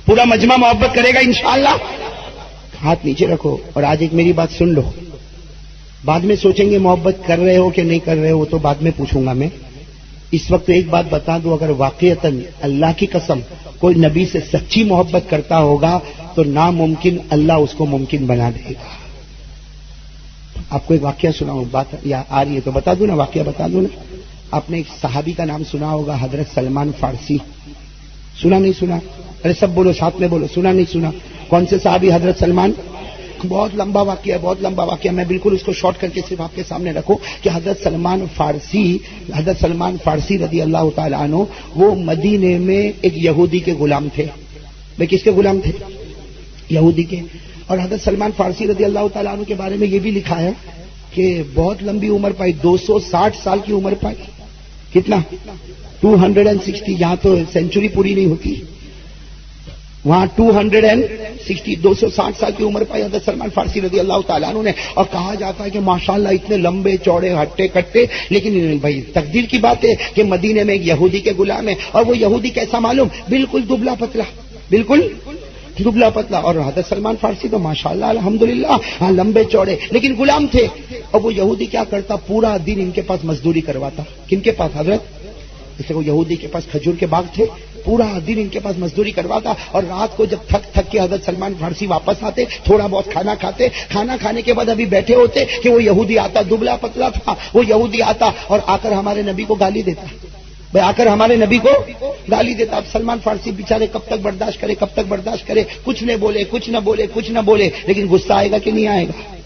پورا مجمع محبت کرے گا انشاءاللہ؟ ہاتھ نیچے رکھو. اور آج ایک میری بات سن لو. بعد میں سوچیں گے محبت کر رہے ہو کہ نہیں کر رہے ہو، وہ تو بعد میں پوچھوں گا میں. اس وقت ایک بات بتا دوں، اگر واقعتاً اللہ کی قسم کوئی نبی سے سچی محبت کرتا ہوگا تو ناممکن اللہ اس کو ممکن بنا دے گا. آپ کو ایک واقعہ سناؤں، بات یا آ رہی ہے تو بتا دوں نا، واقعہ بتا دوں نا. آپ نے ایک صحابی کا نام سنا ہوگا، حضرت سلمان فارسی. سنا نہیں سنا؟ ارے سب بولو، ساتھ میں بولو. سنا نہیں سنا؟ کون سے صحابی؟ حضرت سلمان. بہت لمبا واقعہ ہے، بہت لمبا واقعہ. میں بالکل اس کو شارٹ کر کے صرف آپ کے سامنے رکھوں کہ حضرت سلمان فارسی رضی اللہ تعالی عنہ وہ مدینے میں ایک یہودی کے غلام تھے. بھائی کس کے غلام تھے؟ یہودی کے. اور حضرت سلمان فارسی رضی اللہ تعالیٰ عنہ کے بارے میں یہ بھی لکھا ہے کہ بہت لمبی عمر پائی، 260 سال کی عمر پائی. کتنا؟ 260. یہاں تو سینچری پوری نہیں ہوتی، وہاں 260 260 سال کی عمر پائی حضرت سلمان فارسی رضی اللہ تعالیٰ عنہ نے. اور کہا جاتا ہے کہ ماشاءاللہ اتنے لمبے چوڑے ہٹے کٹے. لیکن بھائی تقدیر کی بات ہے کہ مدینے میں ایک یہودی کے غلام ہے. اور وہ یہودی کیسا معلوم؟ بالکل دبلا پتلا، بالکل دبلا پتلا. اور حضرت سلمان فارسی تو ماشاءاللہ الحمدللہ ہاں لمبے چوڑے، لیکن غلام تھے. اور وہ یہودی کیا کرتا؟ پورا دن ان کے پاس مزدوری کرواتا. کن کے پاس؟ حضرت جیسے وہ یہودی کے پاس کھجور کے باغ تھے، پورا دن ان کے پاس مزدوری کرواتا. اور رات کو جب تھک کے حضرت سلمان فارسی واپس آتے، تھوڑا بہت کھانا کھاتے. کھانا کھانے کے بعد ابھی بیٹھے ہوتے کہ وہ یہودی آتا، دبلا پتلا تھا. وہ یہودی آتا اور آ کر ہمارے نبی کو گالی دیتا. بھائی آ کر ہمارے نبی کو گالی دیتا. اب سلمان فارسی بیچارے کب تک برداشت کرے، کب تک برداشت کرے؟ کچھ نہ بولے، کچھ نہ بولے. لیکن غصہ آئے گا کہ نہیں آئے گا؟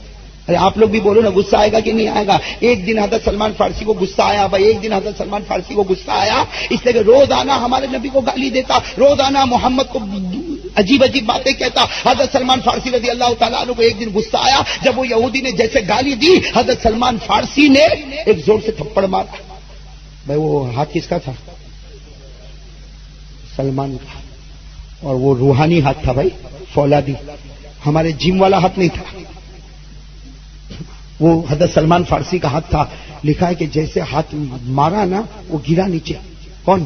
ارے آپ لوگ بھی بولو نا، غصہ آئے گا کہ نہیں آئے گا؟ ایک دن حضرت سلمان فارسی کو غصہ آیا. بھائی ایک دن حضرت سلمان فارسی کو غصہ آیا اس لیے کہ روزانہ ہمارے نبی کو گالی دیتا، روزانہ محمد کو عجیب باتیں کہتا. حضرت سلمان فارسی رضی اللہ تعالیٰ عنہ کو ایک دن غصہ آیا. جب وہ یہودی نے جیسے گالی دی، حضرت سلمان فارسی نے ایک زور سے تھپڑ مارا. بھائی وہ ہاتھ کس کا تھا؟ سلمان کا. اور وہ روحانی ہاتھ تھا بھائی، فولادی. ہمارے جم والا ہاتھ نہیں تھا، وہ حضرت سلمان فارسی کا ہاتھ تھا. لکھا ہے کہ جیسے ہاتھ مارا نا وہ گرا نیچے. کون؟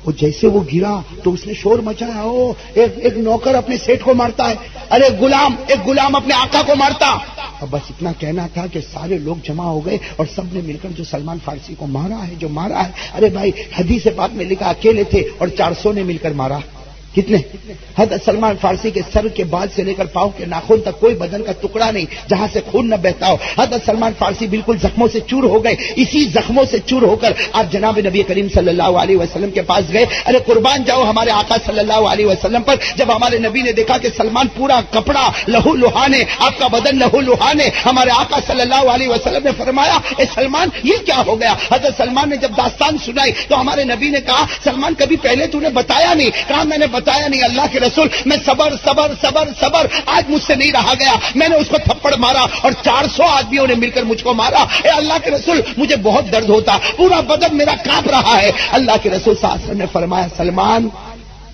وہ جیسے وہ گرا تو اس نے شور مچایا. او ایک نوکر اپنے سیٹ کو مارتا ہے، ارے ایک غلام اپنے آقا کو مارتا. اور بس اتنا کہنا تھا کہ سارے لوگ جمع ہو گئے اور سب نے مل کر جو سلمان فارسی کو مارا ہے. ارے بھائی حدیث پاک میں لکھا اکیلے تھے اور 400 نے مل کر مارا. کتنے؟ حضرت سلمان فارسی کے سر کے بال سے لے کر پاؤں کے ناخن تک کوئی بدن کا ٹکڑا نہیں جہاں سے خون نہ بہتا ہو. حضرت سلمان فارسی بالکل زخموں سے چور ہو گئے. اسی زخموں سے چور ہو کر آپ جناب نبی کریم صلی اللہ علیہ وسلم کے پاس گئے. ارے قربان جاؤ ہمارے آقا صلی اللہ علیہ وسلم پر. جب ہمارے نبی نے دیکھا کہ سلمان پورا کپڑا لہو لہانے، آپ کا بدن لہو لہانے، ہمارے آقا صلی اللہ علیہ وسلم نے فرمایا اے سلمان یہ کیا ہو گیا؟ حضرت سلمان نے جب داستان سنائی تو ہمارے نبی نے کہا سلمان کبھی پہلے تو نے بتایا نہیں. کہا میں نے بتایا نہیں اللہ کے رسول، میں صبر آج مجھ سے نہیں رہا گیا. میں نے اس کو تھپڑ مارا اور 400 آدمیوں نے مل کر مجھ کو مارا. اے اللہ کے رسول مجھے بہت درد ہوتا، پورا بدن میرا کانپ رہا ہے. اللہ کے رسول صلی اللہ علیہ وسلم نے فرمایا سلمان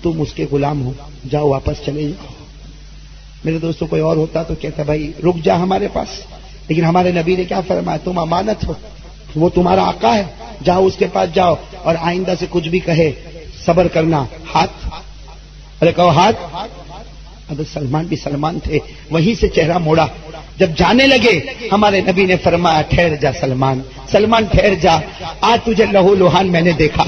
تم اس کے غلام ہو، جاؤ واپس چلے جاؤ. میرے دوستوں کوئی اور ہوتا تو کہتا بھائی رک جا ہمارے پاس. لیکن ہمارے نبی نے کیا فرمایا؟ تم امانت ہو، وہ تمہارا آقا ہے، جاؤ اس کے پاس جاؤ. اور آئندہ سے کچھ بھی کہے صبر کرنا. ہاتھ، ارے کہو ہاتھ. حضرت سلمان بھی سلمان تھے، وہیں سے چہرہ موڑا. جب جانے لگے ہمارے نبی نے فرمایا ٹھہر جا سلمان ٹھہر جا. آج تجھے لہو لوہان میں نے دیکھا.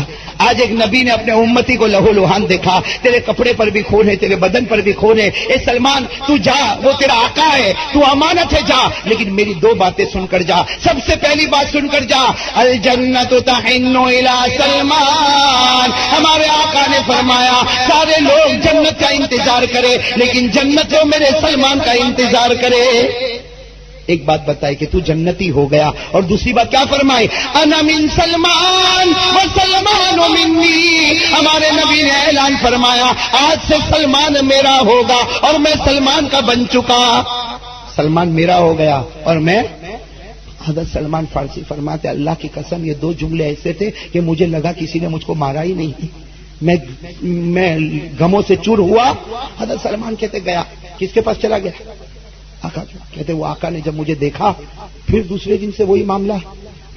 آج ایک نبی نے اپنے امتی کو لہو لوہان دیکھا. تیرے کپڑے پر بھی خون ہے، تیرے بدن پر بھی خون ہے. اے سلمان تو جا، وہ تیرا آقا ہے، تو امانت ہے، جا. لیکن میری 2 باتیں سن کر جا. سب سے پہلی بات سن کر جا، الجنت تحن الی سلمان. ہمارے آقا نے فرمایا سارے لوگ جنت کا انتظار کرے لیکن جنت تو میرے سلمان کا انتظار کرے. ایک بات بتائی کہ تو جنتی ہو گیا، اور دوسری بات کیا فرمائی؟ انا من سلمان و سلمان منی. ہمارے نبی نے اعلان فرمایا آج سے سلمان میرا ہوگا اور میں سلمان کا بن چکا. سلمان میرا ہو گیا اور میں. حضرت سلمان فارسی فرماتے اللہ کی قسم یہ 2 جملے ایسے تھے کہ مجھے لگا کسی نے مجھ کو مارا ہی نہیں. میں غموں سے چور ہوا. حضرت سلمان کہتے گیا. کس کے پاس چلا گیا؟ آقا. کہتے وہ آقا نے جب مجھے دیکھا پھر دوسرے دن سے وہی معاملہ.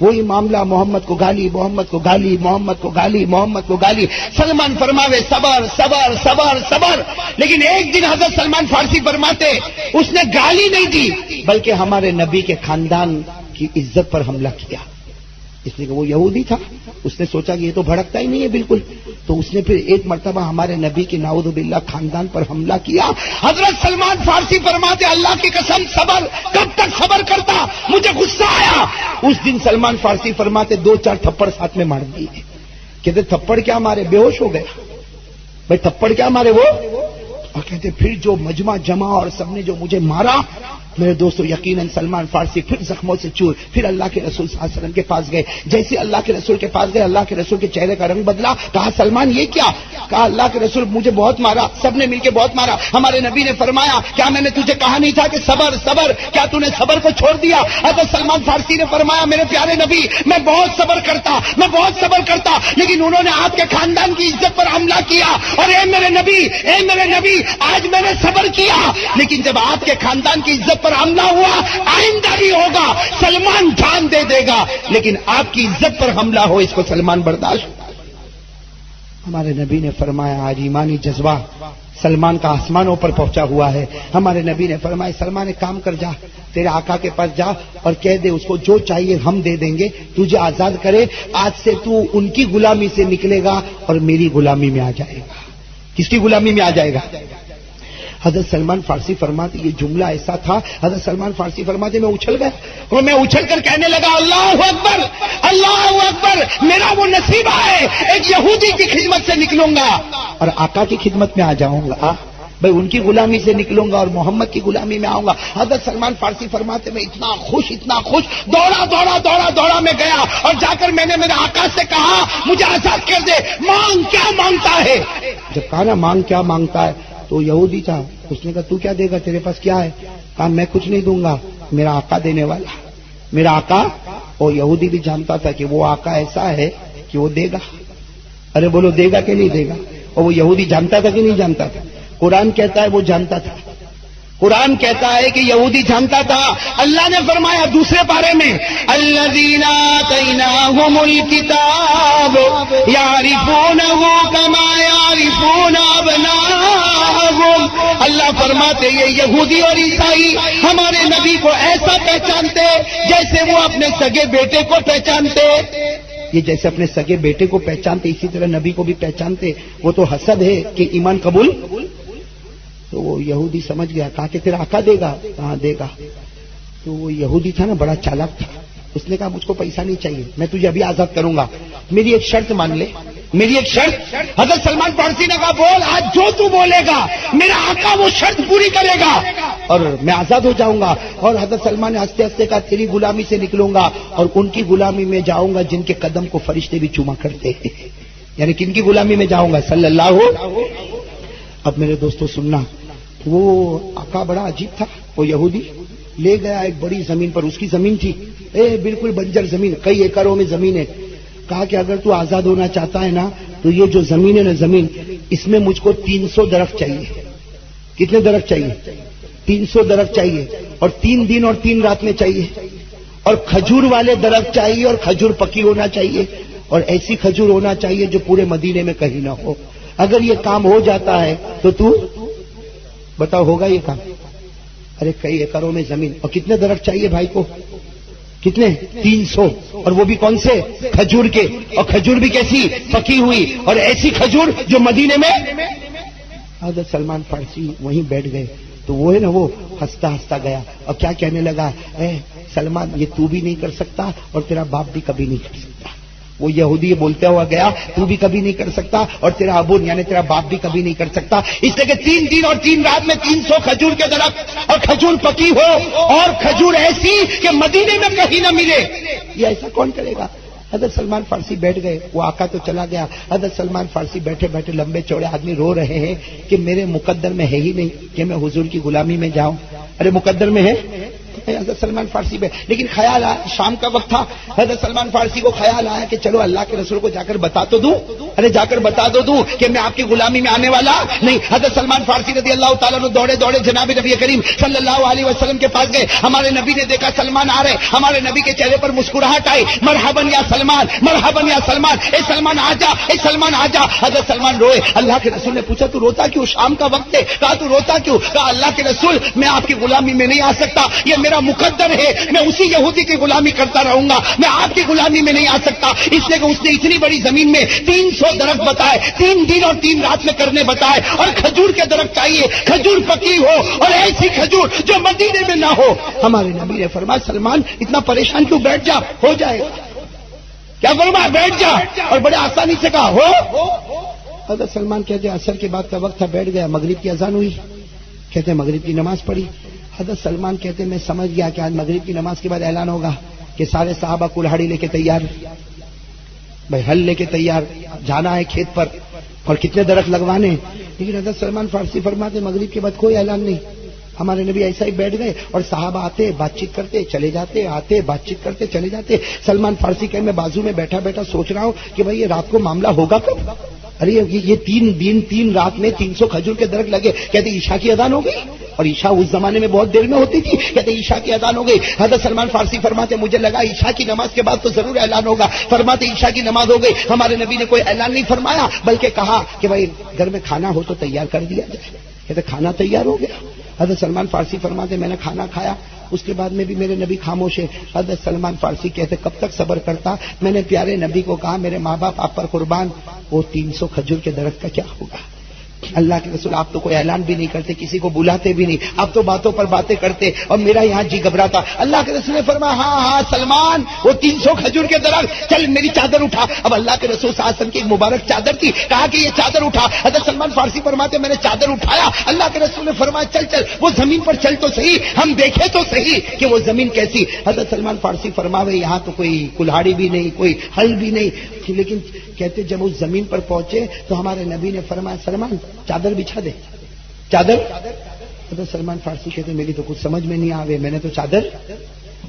وہی معاملہ، محمد کو گالی، محمد کو گالی، محمد کو گالی، محمد کو گالی۔ سلمان فرماوے صبر صبر صبر صبر، لیکن ایک دن حضرت سلمان فارسی فرماتے اس نے گالی نہیں دی بلکہ ہمارے نبی کے خاندان کی عزت پر حملہ کیا، اس لیے کہ وہ یہودی تھا، اس نے سوچا کہ یہ تو بھڑکتا ہی نہیں ہے بالکل، تو اس نے پھر ایک مرتبہ ہمارے نبی کے نعوذ باللہ خاندان پر حملہ کیا۔ حضرت سلمان فارسی فرماتے اللہ کی قسم صبر، کب تک صبر کرتا، مجھے غصہ آیا۔ اس دن سلمان فارسی فرماتے 2-4 تھپڑ ساتھ میں مار دیے۔ کہتے تھپڑ کیا مارے، بے ہوش ہو گیا بھائی، تھپڑ کیا مارے وہ، اور کہتے پھر جو مجمع جمع اور سب نے جو مجھے مارا، میرے دوستو یقیناً سلمان فارسی پھر زخموں سے چور، پھر اللہ کے رسول صلی اللہ علیہ وسلم کے پاس گئے۔ جیسے اللہ کے رسول کے پاس گئے، اللہ کے رسول کے چہرے کا رنگ بدلا، کہا سلمان یہ کیا، کہا اللہ کے رسول مجھے بہت مارا، سب نے مل کے بہت مارا، ہمارے نبی نے فرمایا کیا میں نے تجھے کہا نہیں تھا کہ صبر صبر، کیا تو نے صبر کو چھوڑ دیا؟ حضرت سلمان فارسی نے فرمایا میرے پیارے نبی میں بہت صبر کرتا، میں بہت صبر کرتا، لیکن انہوں نے آپ کے خاندان کی عزت پر حملہ کیا، اور اے میرے نبی آج میں نے صبر کیا، لیکن جب آپ کے خاندان کی عزت پر حملہ ہوا آئندہ بھی ہوگا، سلمان جان دے دے گا، لیکن آپ کی عزت پر حملہ ہو اس کو سلمان برداشت۔ ہمارے نبی نے فرمایا آج ایمانی جذبہ سلمان کا آسمانوں پر پہنچا ہوا ہے۔ ہمارے نبی نے فرمایا سلمان ایک کام کر، جا تیرے آقا کے پاس جا اور کہہ دے اس کو جو چاہیے ہم دے دیں گے، تجھے آزاد کرے، آج سے تو ان کی غلامی سے نکلے گا اور میری غلامی میں آ جائے گا۔ کس کی غلامی میں آ جائے گا؟ حضرت سلمان فارسی فرماتے یہ جملہ ایسا تھا، حضرت سلمان فارسی فرماتے میں اچھل گیا اور میں اچھل کر کہنے لگا اللہ اکبر اللہ اکبر، میرا وہ نصیب ہے ایک یہودی کی خدمت سے نکلوں گا اور آقا کی خدمت میں آ جاؤں گا، بھائی ان کی غلامی سے نکلوں گا اور محمد کی غلامی میں آؤں گا۔ حضرت سلمان فارسی فرماتے میں اتنا خوش دوڑا میں گیا اور جا کر میں نے میرے آقا سے کہا مجھے آزاد کر دے، مانگ کیا مانگتا ہے؟ جب کہا نا مانگ کیا مانگتا ہے تو یہودی تھا، اس نے کہا تو کیا دے گا، تیرے پاس کیا ہے؟ کہا میں کچھ نہیں دوں گا، میرا آقا دینے والا، میرا آقا۔ اور یہودی بھی جانتا تھا کہ وہ آقا ایسا ہے کہ وہ دے گا، ارے بولو دے گا کہ نہیں دے گا، اور وہ یہودی جانتا تھا کہ نہیں جانتا تھا؟ قرآن کہتا ہے وہ جانتا تھا، قرآن کہتا ہے کہ یہودی جانتا تھا۔ اللہ نے فرمایا دوسرے پارے میں الذین آتیناہم الکتاب یعرفونہ کما یعرفون ابناءہم، اللہ فرماتے یہ یہودی اور عیسائی ہمارے نبی کو ایسا پہچانتے جیسے وہ اپنے سگے بیٹے کو پہچانتے، یہ جیسے اپنے سگے بیٹے کو پہچانتے اسی طرح نبی کو بھی پہچانتے۔ وہ تو حسد ہے کہ ایمان قبول، تو وہ یہودی سمجھ گیا، کہا کہ تیرا آقا دے گا؟ کہاں دے گا؟ تو وہ یہودی تھا نا بڑا چالاک تھا، اس نے کہا مجھ کو پیسہ نہیں چاہیے، میں تجھے ابھی آزاد کروں گا، میری ایک شرط مان لے، میری ایک شرط۔ حضرت سلمان فارسی نے کہا بول، آج جو تو بولے گا میرا آقا وہ شرط پوری کرے گا اور میں آزاد ہو جاؤں گا۔ اور حضرت سلمان نے ہنستے ہنستے کہا تیری غلامی سے نکلوں گا اور ان کی غلامی میں جاؤں گا جن کے قدم کو فرشتے بھی چوما کرتے ہیں، یعنی کن کی غلامی میں جاؤں گا؟ صلی اللہ۔ اب میرے دوستو سننا، وہ آقا بڑا عجیب تھا، وہ یہودی لے گیا ایک بڑی زمین پر، اس کی زمین تھی بالکل بنجر زمین، کئی ایکڑوں میں زمین ہے، کہا کہ اگر تو آزاد ہونا چاہتا ہے نا تو یہ جو زمین ہے نا زمین، اس میں مجھ کو 300 درخت چاہیے۔ کتنے درخت چاہیے؟ 300 درخت چاہیے، اور 3 دن اور 3 رات میں چاہیے، اور کھجور والے درخت چاہیے، اور کھجور پکی ہونا چاہیے، اور ایسی کھجور ہونا چاہیے جو پورے مدینے میں کہیں نہ ہو۔ اگر یہ کام ہو جاتا ہے تو بتاؤ ہوگا یہ کام؟ ارے کئی ایکڑوں میں زمین، اور کتنے درخت چاہیے بھائی کو؟ کتنے؟ 300، اور وہ بھی کون سے؟ کھجور کے، اور کھجور بھی کیسی؟ پکی ہوئی، اور ایسی کھجور جو مدینے میں۔ حضرت سلمان فارسی وہیں بیٹھ گئے تو وہ ہے نا وہ ہنستا ہنستا گیا اور کیا کہنے لگا، اے سلمان یہ تو بھی نہیں کر سکتا اور تیرا باپ بھی کبھی نہیں کر سکتا۔ وہ یہودی بولتا ہوا گیا تو بھی کبھی نہیں کر سکتا اور تیرا ابو یعنی تیرا باپ بھی کبھی نہیں کر سکتا، اس لیے کہ 3 دن اور 3 رات میں 300 کھجور کے درخت، اور کھجور پکی ہو اور کھجور ایسی کہ مدینے میں کہیں نہ ملے، یہ ایسا کون کرے گا؟ حضرت سلمان فارسی بیٹھ گئے، وہ آقا تو چلا گیا، حضرت سلمان فارسی بیٹھے بیٹھے لمبے چوڑے آدمی رو رہے ہیں کہ میرے مقدر میں ہے ہی نہیں کہ میں حضور کی غلامی میں جاؤں۔ ارے مقدر میں ہے حضرت سلمان فارسی پہ، لیکن خیال آیا، شام کا وقت تھا، حضرت سلمان فارسی کو خیال آیا کہ چلو اللہ کے رسول کو جا کر بتا تو دوں۔ ارے جا کر بتا دو کہ میں آپ کی غلامی میں آنے والا نہیں. حضرت سلمان فارسی رضی اللہ تعالیٰ عنہ دوڑے دوڑے جناب نبی کریم صلی اللہ علیہ وسلم کے پاس گئے. ہمارے نبی نے دیکھا سلمان آ رہے. ہمارے نبی کے چہرے پر مسکراہٹ آئی. مرحبا یا سلمان, مرحبا یا سلمان, اے سلمان آ جا, اے سلمان آ جا. حضرت سلمان روئے. اللہ کے رسول نے پوچھا تو روتا کیوں؟ شام کا وقت ہے. کہا تو روتا کیوں؟ کہا اللہ کے رسول میں آپ کی غلامی میں نہیں آ سکتا, یہ میرا مقدر ہے, میں اسی یہودی کی غلامی کرتا رہوں گا, میں آپ کی غلامی میں نہیں آ سکتا. اس لیے کہ اس نے اتنی بڑی زمین میں 300 درخت بتائے, 3 دن اور 3 رات میں کرنے بتائے, اور کھجور کے درخت چاہیے, کھجور پکی ہو اور ایسی کھجور جو مدینے میں نہ ہو. ہمارے نبی نے فرمایا سلمان اتنا پریشان کیوں, بیٹھ جا, ہو جائے گا. کیا فرمایا؟ بیٹھ جا. اور بڑے آسانی سے کہا ہو. حضرت سلمان کہتے ہیں عصر کے بعد کا وقت تھا, بیٹھ گیا. مغرب کی اذان ہوئی, کہتے ہیں مغرب کی نماز پڑھی. حضرت سلمان کہتے ہیں میں سمجھ گیا کہ آج مغرب کی نماز کے بعد اعلان ہوگا کہ سارے صحابہ کلہاڑی لے کے تیار, بھائی ہل لے کے تیار, جانا ہے کھیت پر اور کتنے درخت لگوانے. لیکن حضرت سلمان فارسی فرماتے مغرب کے بعد کوئی اعلان نہیں. ہمارے نبی ایسا ہی بیٹھ گئے اور صحابہ آتے بات چیت کرتے چلے جاتے, آتے بات چیت کرتے چلے جاتے. سلمان فارسی کہ میں بازو میں بیٹھا بیٹھا سوچ رہا ہوں کہ بھائی یہ رات کو معاملہ ہوگا کب. ارے یہ 3 دن 3 رات میں 300 کھجور کے درخت لگے. کہتے عشاء کی اذان ہو گئی, اور عشاء اس زمانے میں بہت دیر میں ہوتی تھی. کہتے عشاء کی اذان ہو گئی. حضرت سلمان فارسی فرماتے مجھے لگا عشاء کی نماز کے بعد تو ضرور اعلان ہوگا. فرماتے عشاء کی نماز ہو گئی. ہمارے نبی نے کوئی اعلان نہیں فرمایا, بلکہ کہا کہ بھائی گھر میں کھانا ہو تو تیار کر دیا جائے. کہتے کھانا تیار ہو گیا. حضرت سلمان فارسی فرماتے میں نے کھانا کھایا, اس کے بعد میں بھی میرے نبی خاموش ہے. حضرت سلمان فارسی کہتے کب تک صبر کرتا. میں نے پیارے نبی کو کہا میرے ماں باپ آپ پر قربان, وہ 300 کھجور کے درخت کا کیا ہوگا. اللہ کے رسول آپ تو کوئی اعلان بھی نہیں کرتے, کسی کو بلاتے بھی نہیں, آپ تو باتوں پر باتیں کرتے, اور میرا یہاں جی گھبراتا. اللہ کے رسول نے فرمایا ہاں سلمان وہ 300 کھجور کے درخت, چل میری چادر اٹھا. اب اللہ کے رسول صلی اللہ علیہ وسلم کی ایک مبارک چادر تھی, کہا کہ یہ چادر اٹھا. حضرت سلمان فارسی فرماتے میں نے چادر اٹھایا. اللہ کے رسول نے فرمایا چل چل وہ زمین پر چل تو صحیح, ہم دیکھے تو صحیح کہ وہ زمین کیسی. حضرت سلمان فارسی فرماوے یہاں تو کوئی کلہاڑی بھی نہیں, کوئی ہل بھی نہیں. لیکن کہتے جب اس زمین پر پہنچے تو ہمارے نبی نے فرمایا سلمان چادر بچھا دے, چادر. حضرت سلمان فارسی کہتے میری تو کچھ سمجھ میں نہیں آوے, میں نے تو چادر.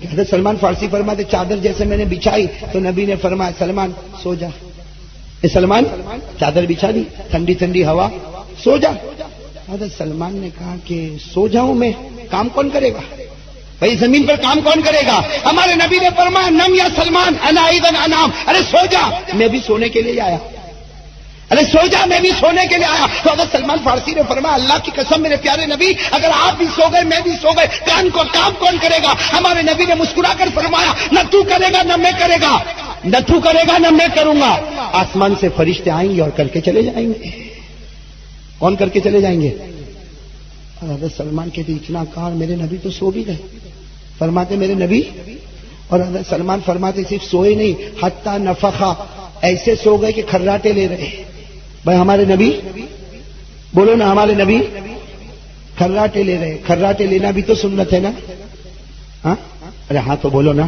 حضرت سلمان فارسی فرماتے چادر جیسے میں نے بچھائی تو نبی نے فرمایا سلمان سو جا. اے سلمان چادر بچھا دی, ٹھنڈی ٹھنڈی ہوا, سو جا. حضرت سلمان نے کہا کہ سو جاؤں میں, کام کون کرے گا بھائی, زمین پر کام کون کرے گا. ہمارے نبی نے فرمایا نم یا سلمان انا ایدن انام, ارے سو جا, میں بھی سونے کے لیے آیا. ارے سو جا, میں بھی سونے کے لیے آیا. تو حضرت سلمان فارسی نے فرمایا اللہ کی قسم میرے پیارے نبی اگر آپ بھی سو گئے میں بھی سو گئے, کام کون کرے گا. ہمارے نبی نے مسکرا کر فرمایا نہ تو کرے گا نہ میں کرے گا, نہ تو کرے گا نہ میں کروں گا. آسمان سے فرشتے آئیں گے اور کر کے چلے جائیں گے. کون کر کے چلے جائیں گے. حضرت سلمان کہتے اتنا کار, میرے نبی تو سو بھی گئے. فرماتے میرے نبی, اور حضرت سلمان فرماتے صرف سوئے نہیں حتی نفخا, ایسے سو گئے کہ کھراٹے لے رہے. بھائی ہمارے نبی بولو نا, ہمارے نبی کھراٹے لے رہے. کھراٹے لینا بھی تو سنت ہے نا. ہاں ارے ہاں تو بولو نا.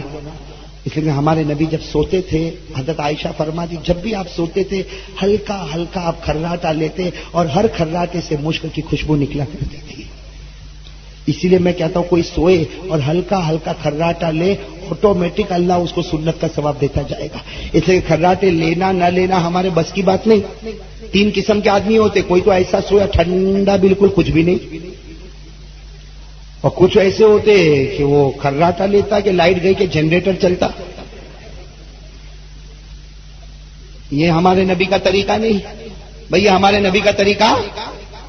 اس لیے ہمارے نبی جب سوتے تھے حضرت عائشہ فرماتی جب بھی آپ سوتے تھے ہلکا ہلکا آپ کھراٹا لیتے اور ہر کھراٹے سے مشک کی خوشبو نکلا کرتی تھی. اسی لیے میں کہتا ہوں کوئی سوئے اور ہلکا ہلکا کھراٹا لے, آٹومیٹک اللہ اس کو سنت کا ثواب دیتا جائے گا. اس لیے کھراٹے لینا نہ لینا ہمارے بس کی بات نہیں. 3 قسم کے آدمی ہوتے, کوئی تو ایسا سویا ٹھنڈا بالکل کچھ بھی نہیں, اور کچھ ایسے ہوتے کہ وہ کھراٹا لیتا کہ لائٹ گئی کہ جنریٹر چلتا. یہ ہمارے نبی کا طریقہ نہیں بھئی, ہمارے نبی کا طریقہ.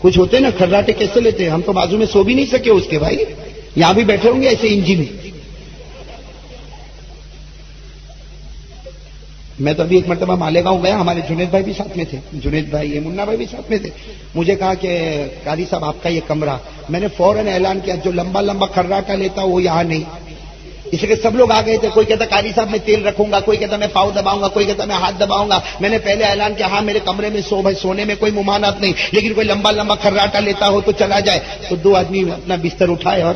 کچھ ہوتے نا کھراٹے کیسے لیتے, ہم تو بازو میں سو بھی نہیں سکے اس کے. بھائی یہاں بھی بیٹھے ہوں گے ایسے انجن. میں تو ابھی ایک مرتبہ مالیگاؤں گیا, ہمارے جنید بھائی بھی ساتھ میں تھے, جنید بھائی منا بھائی بھی ساتھ میں تھے. مجھے کہا کہ قاری صاحب آپ کا یہ کمرہ. میں نے فوراً اعلان کیا جو لمبا لمبا کھراٹا لیتا وہ یہاں نہیں. اس لیے سب لوگ آ گئے تھے. کوئی کہتا قاری صاحب میں تیل رکھوں گا, کوئی کہتا میں پاؤں دباؤں گا, کوئی کہتا میں ہاتھ دباؤں گا. میں نے پہلے اعلان کیا ہاں میرے کمرے میں سو بھائی, سونے میں کوئی ممانعت نہیں, لیکن کوئی لمبا لمبا کھراٹا لیتا ہو تو چلا جائے. تو 2 آدمی اپنا بستر اٹھائے اور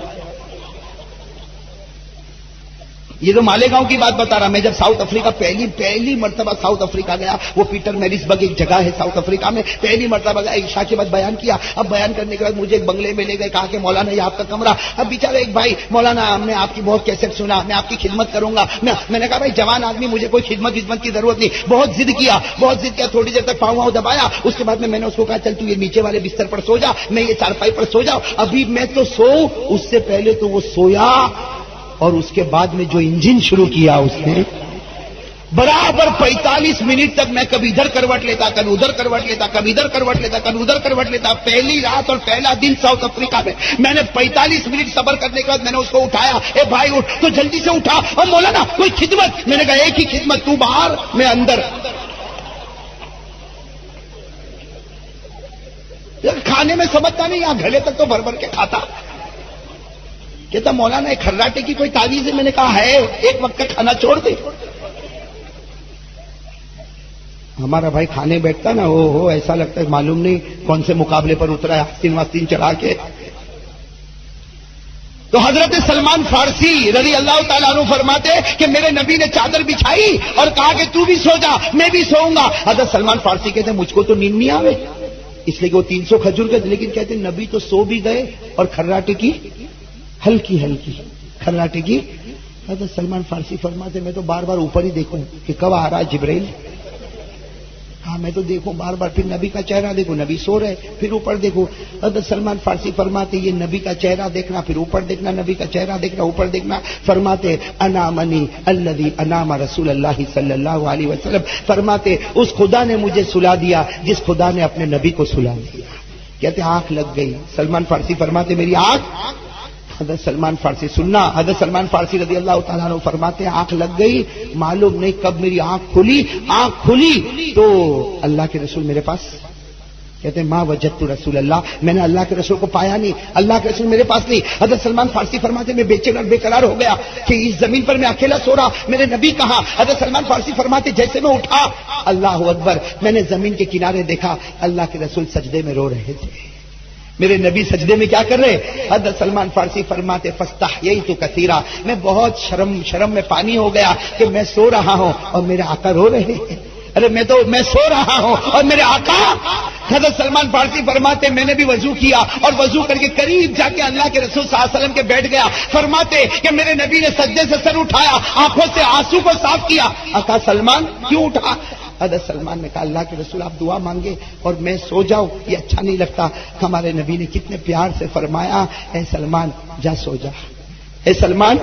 یہ تو مالیگاؤں کی بات بتا رہا میں، جب ساؤتھ افریقہ پہلی مرتبہ ساؤتھ افریقہ گیا، وہ پیٹر میریسبرگ ایک جگہ ہے ساؤتھ افریقہ میں، پہلی مرتبہ گیا، عشاء کے بعد بیان کیا۔ اب بیان کرنے کے بعد مجھے ایک بنگلے میں لے گئے، کہا کہ مولانا یہ آپ کا کمرہ۔ اب بیچارہ ایک بھائی، مولانا ہم نے آپ کی بہت کیسٹ سنا، میں آپ کی خدمت کروں گا۔ میں نے کہا بھائی جوان آدمی، مجھے کوئی خدمت کی ضرورت نہیں۔ بہت ضد کیا، تھوڑی دیر تک پاؤں دبایا، اس کے بعد میں نے اس کو کہا چل تو یہ نیچے والے بستر پر سو جا، میں یہ چارپائی پر سو جاؤ۔ ابھی میں تو سوؤں، اس سے پہلے تو وہ سویا، اور اس کے بعد میں جو انجن شروع کیا اس نے، برابر 45 منٹ تک میں کبھی ادھر کروٹ لیتا، کبھی ادھر کروٹ لیتا، کبھی ادھر کروٹ لیتا، کبھی ادھر کروٹ لیتا۔ پہلی رات اور پہلا دن ساؤتھ افریقہ میں نے 45 منٹ صبر کرنے کے بعد میں نے اس کو اٹھایا، اے بھائی اٹھ، تو جلدی سے اٹھا، اور مولانا کوئی خدمت؟ میں نے کہا ایک ہی خدمت، تو باہر میں اندر۔ کھانے میں سمجھتا نہیں، یہاں گھڑے تک تو بھر بھر کے کھاتا۔ کہتا مولانا ایک کھراٹے کی کوئی تعویذ ہے؟ میں نے کہا ہے، ایک وقت کا کھانا چھوڑ دے۔ ہمارا بھائی کھانے بیٹھتا نا، ہو ایسا لگتا ہے معلوم نہیں کون سے مقابلے پر اترا ہے، آستین واستین چڑھا کے۔ تو حضرت سلمان فارسی رضی اللہ تعالیٰ عنہ فرماتے کہ میرے نبی نے چادر بچھائی اور کہا کہ تو بھی سو جا، میں بھی سوؤں گا۔ حضرت سلمان فارسی کہتے ہیں مجھ کو تو نیند نہیں آوے، اس لیے کہ وہ 300 کھجور کے، لیکن کہتے ہیں نبی تو سو بھی گئے اور کھراٹے کی ہلکی کھراٹے کی۔ حضرت سلمان فارسی فرماتے میں تو بار بار اوپر ہی دیکھوں کہ کب آ رہا ہے جبرائیل۔ ہاں میں تو دیکھوں بار بار، پھر نبی کا چہرہ دیکھو، نبی سو رہے، پھر اوپر دیکھو۔ حضرت سلمان فارسی فرماتے یہ نبی کا چہرہ دیکھنا، پھر اوپر دیکھنا، نبی کا چہرہ دیکھنا، اوپر دیکھنا۔ فرماتے انامنی الذی انام رسول اللہ صلی اللہ علیہ وسلم، فرماتے اس خدا نے مجھے سلا دیا جس خدا نے اپنے نبی کو سلا دیا۔ کہتے آنکھ لگ گئی۔ سلمان فارسی فرماتے میری آنکھ، حضرت سلمان فارسی سننا، حضرت سلمان فارسی رضی اللہ تعالیٰ عنہ فرماتے ہیں آنکھ لگ گئی، معلوم نہیں کب میری آنکھ کھلی تو اللہ کے رسول میرے پاس۔ کہتے ہیں ماں وجدت رسول اللہ، میں نے اللہ کے رسول کو پایا نہیں، اللہ کے رسول میرے پاس نہیں۔ حضرت سلمان فارسی فرماتے میں بے چین اور بے قرار ہو گیا کہ اس زمین پر میں اکیلا سو رہا، میرے نبی کہاں؟ حضرت سلمان فارسی فرماتے جیسے میں اٹھا، اللہ اکبر، میں نے زمین کے کنارے دیکھا، اللہ کے رسول سجدے میں رو رہے تھے۔ میرے نبی سجدے میں کیا کر رہے؟ حضرت سلمان فارسی فرماتے فاستحییت کثیرا، میں بہت شرم میں پانی ہو گیا کہ میں سو رہا ہوں اور میرے آقا رو رہے ہیں۔ ارے میں سو رہا ہوں اور میرے آقا۔ حضرت سلمان فارسی فرماتے میں نے بھی وضو کیا اور وضو کر کے قریب جا کے اللہ کے رسول صلی اللہ علیہ وسلم کے بیٹھ گیا۔ فرماتے کہ میرے نبی نے سجدے سے سر اٹھایا، آنکھوں سے آنسو کو صاف کیا۔ آقا سلمان کیوں اٹھا؟ حضرت سلمان نے کہا اللہ کے رسول آپ دعا مانگے اور میں سو جاؤں یہ اچھا نہیں لگتا۔ ہمارے نبی نے کتنے پیار سے فرمایا اے سلمان جا سو جا۔ اے سلمان،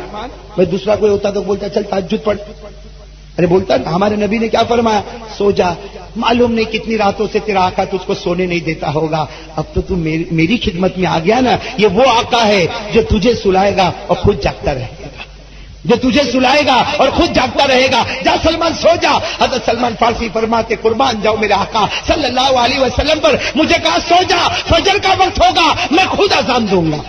میں دوسرا کوئی ہوتا تو بولتا چل تہجد پڑھ، ارے بولتا ہمارے نبی نے کیا فرمایا؟ سو جا۔ معلوم نہیں کتنی راتوں سے تیرا آقا تجھ کو سونے نہیں دیتا ہوگا، اب تو میری خدمت میں آ گیا نا۔ یہ وہ آقا ہے جو تجھے سلائے گا اور خود جاگتا رہے گا، جو تجھے سلائے گا اور خود جاگتا رہے گا۔ جا سلمان سو جا۔ حضرت سلمان فارسی فرماتے قربان جاؤ میرے آقا صلی اللہ علیہ وسلم پر، مجھے کہا سو جا، فجر کا وقت ہوگا میں خود اذان دوں گا۔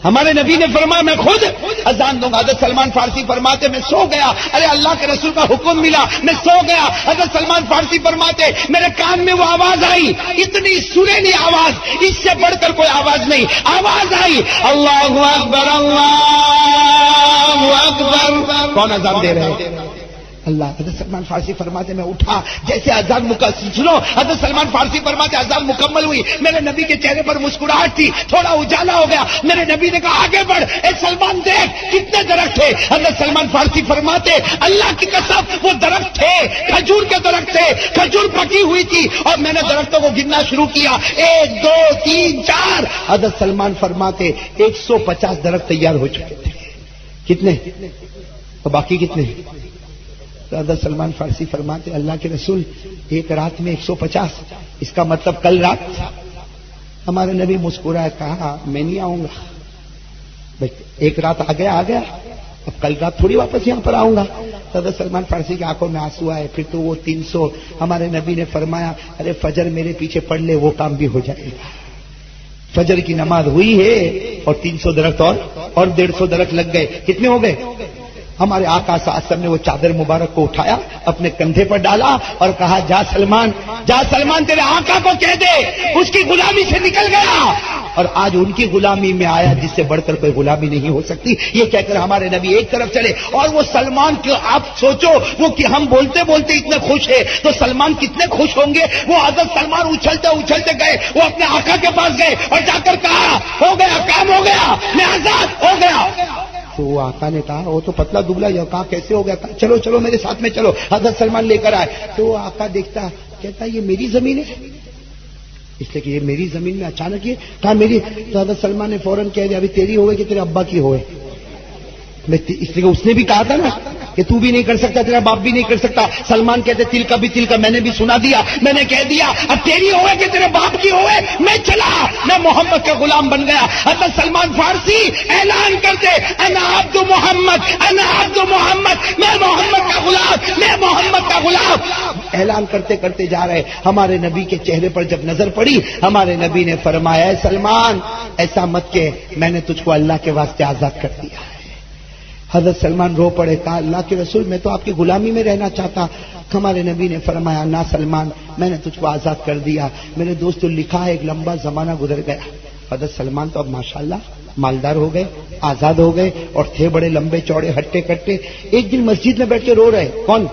ہمارے نبی نے فرمایا میں خود اذان دوں گا۔ حضرت سلمان فارسی فرماتے میں سو گیا، ارے اللہ کے رسول کا حکم ملا میں سو گیا۔ حضرت سلمان فارسی فرماتے میرے کان میں وہ آواز آئی، اتنی سریلی آواز، اس سے بڑھ کر کوئی آواز نہیں، آواز آئی اللہ اکبر اللہ اکبر۔ کون اذان دے رہے ہیں؟ اللہ۔ حضرت سلمان فارسی فرماتے میں اٹھا، جیسے اذان سنو، حضرت سلمان فارسی فرماتے اذان مکمل ہوئی، میرے نبی کے چہرے پر مسکراہٹ تھی، تھوڑا اجالا ہو گیا۔ میرے نبی نے کہا آگے بڑھ، اے سلمان دیکھ کتنے درخت تھے۔ حضرت سلمان فارسی فرماتے اللہ کی قسم وہ درخت تھے، کھجور کے درخت تھے، کھجور پکی ہوئی تھی، اور میں نے درختوں کو گننا شروع کیا، 1 2 3 4۔ حضرت سلمان فرماتے 150 درخت تیار ہو چکے تھے۔ کتنے؟ اور باقی کتنے؟ حضرت سلمان فارسی فرماتے اللہ کے رسول ایک رات میں 150، اس کا مطلب کل رات؟ ہمارے نبی مسکرایا، کہا میں نہیں آؤں گا بھائی، ایک رات آ گیا اب کل رات تھوڑی واپس یہاں پر آؤں گا۔ حضرت سلمان فارسی کی آنکھوں میں آنسو آئے، پھر تو وہ 300۔ ہمارے نبی نے فرمایا ارے فجر میرے پیچھے پڑھ لے وہ کام بھی ہو جائے گا۔ فجر کی نماز ہوئی ہے اور 300 درخت اور 150 درخت لگ گئے، کتنے ہو گئے؟ ہمارے آقا صلی اللہ علیہ وسلم نے وہ چادر مبارک کو اٹھایا، اپنے کندھے پر ڈالا اور کہا جا سلمان تیرے آقا کو کہہ دے اس کی غلامی سے نکل گیا، اور آج ان کی غلامی میں آیا جس سے بڑھ کر کوئی غلامی نہیں ہو سکتی. یہ کہہ کر ہمارے نبی ایک طرف چلے. اور وہ سلمان کے آپ سوچو وہ کہ ہم بولتے بولتے اتنے خوش ہیں تو سلمان کتنے خوش ہوں گے. وہ حضرت سلمان اچھلتے اچھلتے گئے, وہ اپنے آقا کے پاس گئے اور جا کر کہا ہو گیا, کام ہو گیا, میں آزاد ہو گیا. تو وہ آقا نے کہا وہ تو پتلا دبلا یہ کہا کیسے ہو گیا, چلو چلو میرے ساتھ میں چلو. حضرت سلمان لے کر آئے تو وہ آقا دیکھتا کہتا یہ میری زمین ہے, اس لیے کہ یہ میری زمین میں اچانک یہ کہا میری. تو حضرت سلمان نے فوراً کہہ دیا ابھی تیری ہوئے کہ تیرے ابا کی ہوئے. اس لیے اس نے بھی کہا تھا نا کہ تو بھی نہیں کر سکتا, تیرا باپ بھی نہیں کر سکتا. سلمان کہتے تل کا بھی تل کا, میں نے بھی سنا دیا, میں نے کہہ دیا اب تیری ہوئے کہ تیرے باپ کی ہوئے, میں چلا, میں محمد کا غلام بن گیا. حضرت سلمان فارسی اعلان کرتے انا عبد محمد, انا عبد محمد, میں محمد کا غلام, میں محمد کا غلام. اعلان کرتے کرتے جا رہے. ہمارے نبی کے چہرے پر جب نظر پڑی ہمارے نبی نے فرمایا اے سلمان ایسا مت کہ میں نے تجھ کو اللہ کے واسطے آزاد کر دیا ہے. حضرت سلمان رو پڑے, کہا اللہ کے رسول میں تو آپ کی غلامی میں رہنا چاہتا. ہمارے نبی نے فرمایا نہ سلمان میں نے تجھ کو آزاد کر دیا. میرے دوستوں لکھا ہے ایک لمبا زمانہ گزر گیا. حضرت سلمان تو اب ماشاءاللہ مالدار ہو گئے, آزاد ہو گئے اور تھے بڑے لمبے چوڑے ہٹے کٹے. ایک دن مسجد میں بیٹھ کے رو رہے. کون؟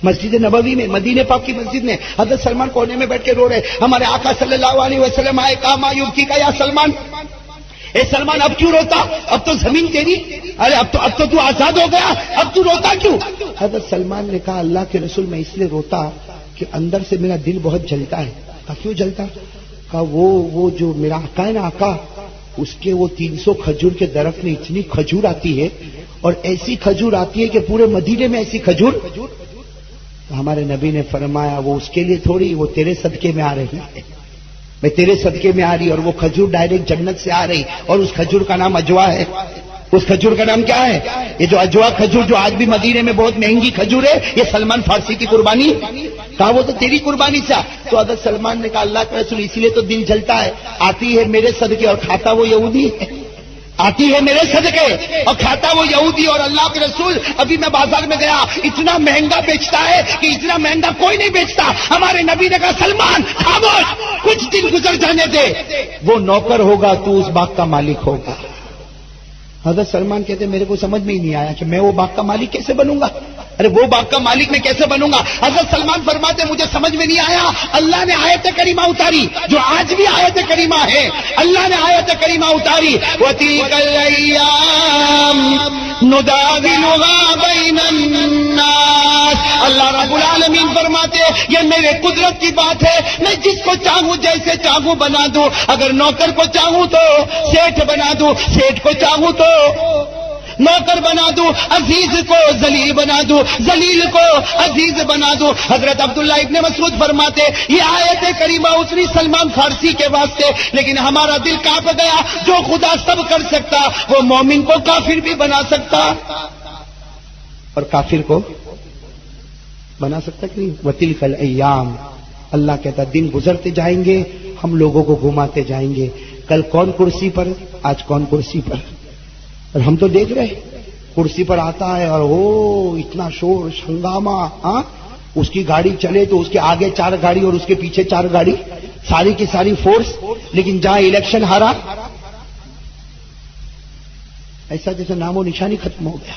مسجد نبوی میں, مدینے پاک کی مسجد میں. حضرت سلمان کونے میں بیٹھ کے رو رہے. ہمارے آقا صلی اللہ علیہ وسلم آئے, کہا ما یبکی کا یا سلمان, اے سلمان اب کیوں روتا, اب تو زمین تیری, ارے اب تو آزاد ہو گیا, اب تو روتا کیوں؟ حضرت سلمان نے کہا اللہ کے رسول میں اس لیے روتا کہ اندر سے میرا دل بہت جلتا ہے. کہا کیوں جلتا؟ کہا وہ جو میرا آقا ہے نا آقا, اس کے وہ 300 کھجور کے درخت میں اتنی کھجور آتی ہے اور ایسی کھجور آتی ہے کہ پورے مدینے میں ایسی کھجور. ہمارے نبی نے فرمایا وہ اس کے لیے تھوڑی, وہ تیرے صدقے میں آ رہی ہے, میں تیرے صدقے میں آ رہی, اور وہ کھجور ڈائریکٹ جنت سے آ رہی. اور اس کھجور کا نام اجوا ہے. اس کھجور کا نام کیا ہے؟ یہ جو اجوا کھجور جو آج بھی مدینے میں بہت مہنگی کھجور ہے, یہ سلمان فارسی کی قربانی. کہا وہ تو تیری قربانی سے. تو حضرت سلمان نے کہا اللہ کے رسول اسی لیے تو دل جلتا ہے, آتی ہے میرے صدقے اور کھاتا وہ یہودی ہے, آتی ہے میرے صدقے اور کھاتا وہ یہودی. اور اللہ کے رسول ابھی میں بازار میں گیا, اتنا مہنگا بیچتا ہے کہ اتنا مہنگا کوئی نہیں بیچتا. ہمارے نبی نے کہا سلمان خاموش, کچھ دن گزر جانے دے, وہ نوکر ہوگا تو اس باغ کا مالک ہوگا. حضرت سلمان کہتے میرے کو سمجھ میں ہی نہیں آیا کہ میں وہ باغ کا مالک کیسے بنوں گا, ارے وہ باغ کا مالک میں کیسے بنوں گا. حضرت سلمان فرماتے مجھے سمجھ میں نہیں آیا. اللہ نے آیت کریمہ اتاری جو آج بھی آیت کریمہ ہے, اللہ نے آیت کریمہ اتاری وَتِلْكَ الْأَيَّامُ نُدَاوِلُهَا بَيْنَ النَّاسِ. اللہ رب العالمین فرماتے یہ میرے قدرت کی بات ہے, میں جس کو چاہوں جیسے چاہوں بنا دوں. اگر نوکر کو چاہوں تو سیٹھ بنا دوں, سیٹھ کو چاہوں تو نوکر بنا دوں, عزیز کو ذلیل بنا دوں, ذلیل کو عزیز بنا دوں. حضرت عبداللہ ابن مسعود فرماتے یہ آیت کریمہ اتری سلمان فارسی کے واسطے, لیکن ہمارا دل کانپ گیا. جو خدا سب کر سکتا وہ مومن کو کافر بھی بنا سکتا, اور کافر کو بنا سکتا کہ نہیں. وَتِلْكَ الْأَيَّامُ, اللہ کہتا دن گزرتے جائیں گے, ہم لوگوں کو گھماتے جائیں گے. کل کون کرسی پر, آج کون کرسی پر, اور ہم تو دیکھ رہے کرسی پر آتا ہے اور وہ اتنا شور ہنگامہ, اس کی گاڑی چلے تو اس کے آگے 4 گاڑی اور اس کے پیچھے 4 گاڑی, ساری کی ساری فورس. لیکن جہاں الیکشن ہارا ایسا جیسے نام و نشانی ختم ہو گیا.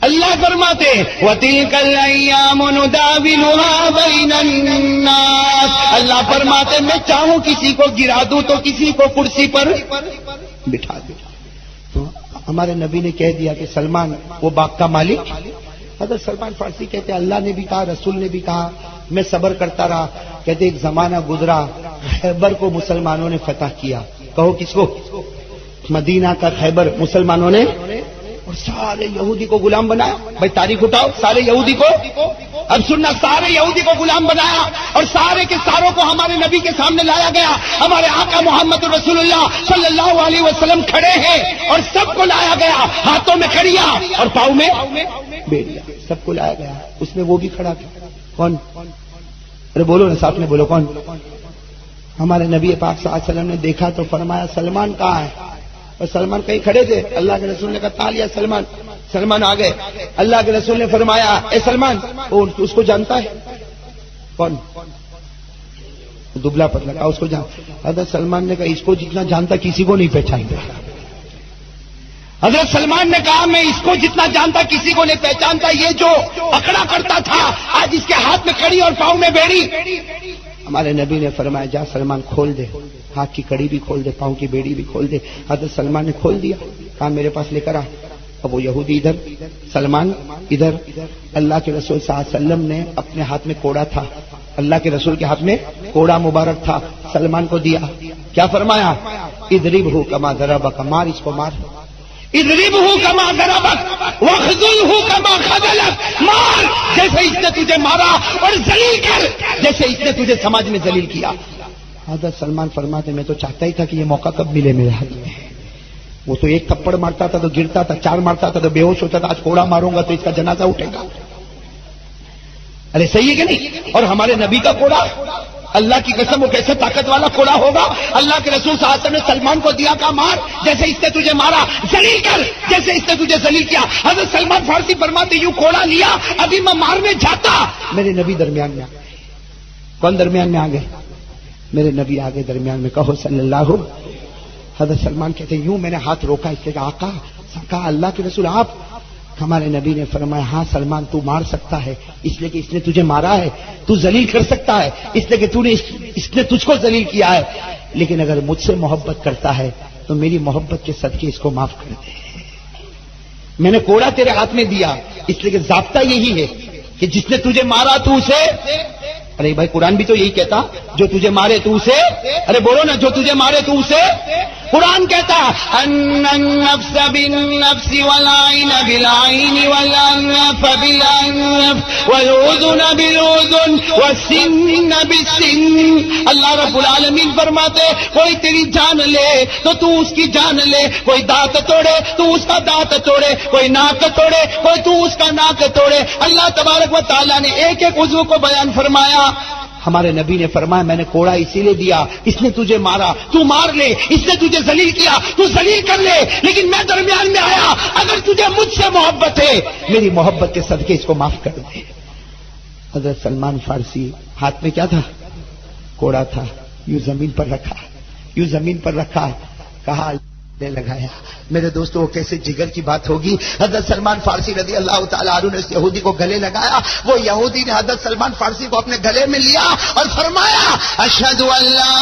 اللہ فرماتے وَتِلْكَ الْأَيَّامُ نُدَاوِلُهَا بَيْنَ النَّاسِ. اللہ فرماتے میں چاہوں کسی کو گرا دوں تو کسی کو کرسی پر بٹھا دوں. تو ہمارے نبی نے کہہ دیا کہ سلمان وہ باغ کا مالک. حضرت سلمان فارسی کہتے اللہ نے بھی کہا, رسول نے بھی کہا, میں صبر کرتا رہا. کہتے ایک زمانہ گزرا, خیبر کو مسلمانوں نے فتح کیا. کہو کس کو؟ مدینہ کا خیبر مسلمانوں نے, اور سارے یہودی کو غلام بنایا. بھائی تاریخ اٹھاؤ, سارے یہودی کو, اب سننا, سارے یہودی کو غلام بنایا اور سارے کے ساروں کو ہمارے نبی کے سامنے لایا گیا. ہمارے آقا محمد رسول اللہ صلی اللہ علیہ وسلم کھڑے ہیں اور سب کو لایا گیا, ہاتھوں میں کھڑیاں اور پاؤں میں بیڑیاں, سب کو لایا گیا. اس میں وہ بھی کھڑا تھا. کون؟ ارے بولو نا, ساتھ میں بولو, کون؟ ہمارے نبی پاک صلی اللہ علیہ وسلم نے دیکھا تو فرمایا سلمان کہاں ہے. اور سلمان کہیں کھڑے تھے. اللہ کے رسول نے کہا تالیا سلمان. سلمان آ گئے. اللہ کے رسول نے فرمایا اے سلمان, اس کو جانتا ہے؟ کون؟ دبلا پتلا کہا اس کو جان. حضرت سلمان نے کہا اس کو جتنا جانتا کسی کو نہیں پہچانتا. حضرت سلمان نے کہا میں اس کو جتنا جانتا کسی کو نہیں پہچانتا. یہ جو اکڑا کرتا تھا آج اس کے ہاتھ میں کڑی اور پاؤں میں بیڑی. ہمارے نبی نے فرمایا جا سلمان کھول دے, ہاتھ کی کڑی بھی کھول دے, پاؤں کی بیڑی بھی کھول دے. حضرت سلمان نے کھول دیا. کہا میرے پاس لے کر آ. اب وہ یہودی ادھر, سلمان ادھر. اللہ کے رسول صلی اللہ علیہ وسلم نے اپنے ہاتھ میں کوڑا تھا, اللہ کے رسول کے ہاتھ میں کوڑا مبارک تھا, سلمان کو دیا. کیا فرمایا؟ اضربہ کما ضربک, مار اس کو مار. اضربہ کما ضربک واخذلہ کما خذلک, مار جیسے اس نے تجھے مارا اور ذلیل کر جیسے اس نے تجھے سماج میں ذلیل کیا. حضرت سلمان فرماتے میں تو چاہتا ہی تھا کہ یہ موقع کب ملے میرے ہاتھ میں. وہ تو ایک تھپڑ مارتا تھا تو گرتا تھا, چار مارتا تھا تو بے ہوش ہوتا تھا. آج کوڑا ماروں گا تو اس کا جنازہ اٹھے گا. ارے صحیح ہے کہ نہیں؟ اور ہمارے نبی کا کوڑا, اللہ کی قسم وہ کیسے طاقت والا کوڑا ہوگا. اللہ کے رسول صلی اللہ علیہ وسلم نے سلمان کو دیا, کا مار جیسے اس نے تجھے مارا, ذلیل کر جیسے اس نے تجھے ذلیل کیا. حضرت سلمان فارسی فرماتے یوں کوڑا لیا, ابھی میں مارنے جاتا میرے نبی درمیان میں آ گئے. کون درمیان میں آ گئے؟ میرے نبی آگے درمیان میں. کہو صلی اللہ. حضرت سلمان کہتے یوں میں نے ہاتھ روکا, اس لیے آقا, کہا اللہ کے رسول آپ. ہمارے نبی نے فرمایا ہاں سلمان تو مار سکتا ہے اس لیے کہ اس نے تجھے مارا ہے, تو ذلیل کر سکتا ہے اس لیے کہ اس نے تجھ کو ذلیل کیا ہے, لیکن اگر مجھ سے محبت کرتا ہے تو میری محبت کے صدقے اس کو معاف کر دے. میں نے کوڑا تیرے ہاتھ میں دیا اس لیے کہ ضابطہ یہی ہے کہ جس نے تجھے مارا تو اسے, ارے بھائی قرآن بھی تو یہی کہتا جو تجھے مارے تو اسے, ارے بولو نا, جو تجھے مارے تو اسے. قرآن کہتا ان النفس بالنفس والعین بالعین والانف بالانف والاذن بالاذن والسن بالسن. اللہ رب العالمین فرماتے کوئی تیری جان لے تو تو اس کی جان لے, کوئی دانت توڑے تو اس کا دانت توڑے, کوئی ناک توڑے کوئی تو اس کا ناک توڑے. اللہ تبارک و تعالیٰ نے ایک ایک عضو کو بیان فرمایا. ہمارے نبی نے فرمایا میں نے کوڑا اسی لیے دیا, اس نے تجھے مارا تو مار لے, اس نے تجھے ذلیل کیا تو ذلیل کر لے, لیکن میں درمیان میں آیا, اگر تجھے مجھ سے محبت ہے میری محبت کے صدقے اس کو معاف کر دے. حضرت سلمان فارسی ہاتھ میں کیا تھا؟ کوڑا تھا. یوں زمین پر رکھا, یوں زمین پر رکھا, کہا نے لگایا. میرے دوستو وہ کیسے جگر کی بات ہوگی. حضرت سلمان فارسی رضی اللہ تعالیٰ عنہ نے اس یہودی کو گلے لگایا. وہ یہودی نے حضرت سلمان فارسی کو اپنے گلے میں لیا اور فرمایا اشہد ان لا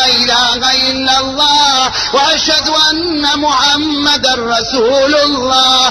الہ الا اللہ واشہد ان محمد رسول اللہ.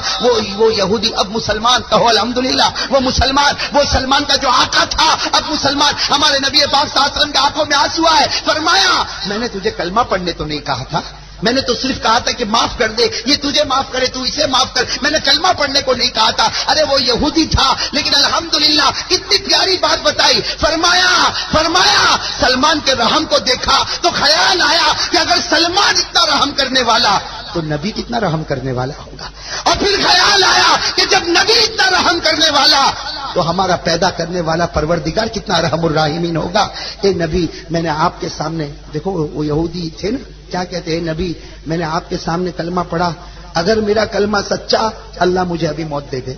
وہ یہودی اب مسلمان, کہو الحمدللہ. وہ مسلمان, وہ سلمان کا جو آقا تھا اب مسلمان. ہمارے نبی پاک صلی اللہ علیہ وسلم کے آنکھوں میں آنسو آئے. فرمایا میں نے تجھے کلمہ پڑھنے تو نہیں کہا تھا, میں نے تو صرف کہا تھا کہ معاف کر دے, یہ تجھے معاف کرے تو اسے معاف کر, میں نے کلمہ پڑھنے کو نہیں کہا تھا. ارے وہ یہودی تھا لیکن الحمدللہ کتنی پیاری بات بتائی. فرمایا سلمان کے رحم کو دیکھا تو خیال آیا کہ اگر سلمان اتنا رحم کرنے والا تو نبی کتنا رحم کرنے والا ہوگا. اور پھر خیال آیا کہ جب نبی اتنا رحم کرنے والا تو ہمارا پیدا کرنے والا پروردگار کتنا رحم الرحیمین ہوگا. اے نبی میں نے آپ کے سامنے, دیکھو وہ یہودی تھے نا, کیا کہتے ہیں نبی میں نے آپ کے سامنے کلمہ پڑھا, اگر میرا کلمہ سچا اللہ مجھے ابھی موت دے دے.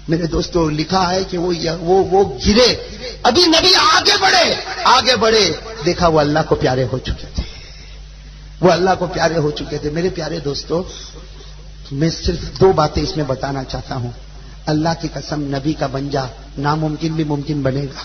میرے دوستو لکھا ہے کہ وہ گرے, ابھی نبی آگے بڑھے, دیکھا وہ اللہ کو پیارے ہو چکے تھے, وہ اللہ کو پیارے ہو چکے تھے. میرے پیارے دوستو میں صرف دو باتیں اس میں بتانا چاہتا ہوں. اللہ کی قسم نبی کا بن جا, ناممکن بھی ممکن بنے گا.